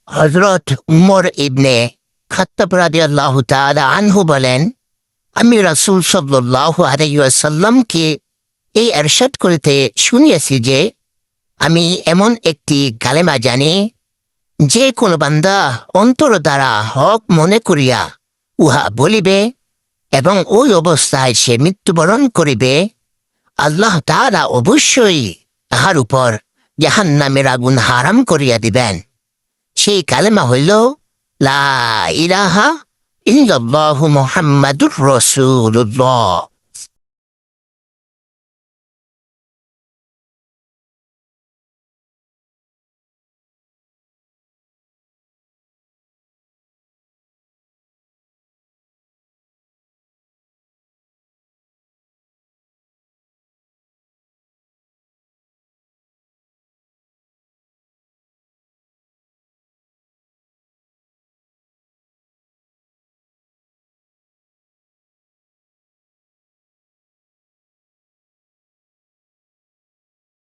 হযরত উমর ইবনে খাত্তাব রাদিয়াল্লাহু তাআলা আনহু বলেন, আমি রাসূল সাল্লাল্লাহু আলাইহি ওয়াসাল্লামকে এই ইরশাদ করিতে শুনিয়াছি যে, আমি এমন একটি কালেমা জানি, যে কোন বান্দা অন্তর দ্বারা হক মনে করিয়া উহা বলিবে এবং ওই অবস্থায় সে মৃত্যুবরণ করিবে, আল্লাহ তাআলা অবশ্যই তাহার উপর জাহান্নামের আগুন হারাম করিয়া দিবেন। সেই কালেমা হইল লা ইলাহা ইল্লাল্লাহু মুহাম্মাদুর রাসূলুল্লাহ।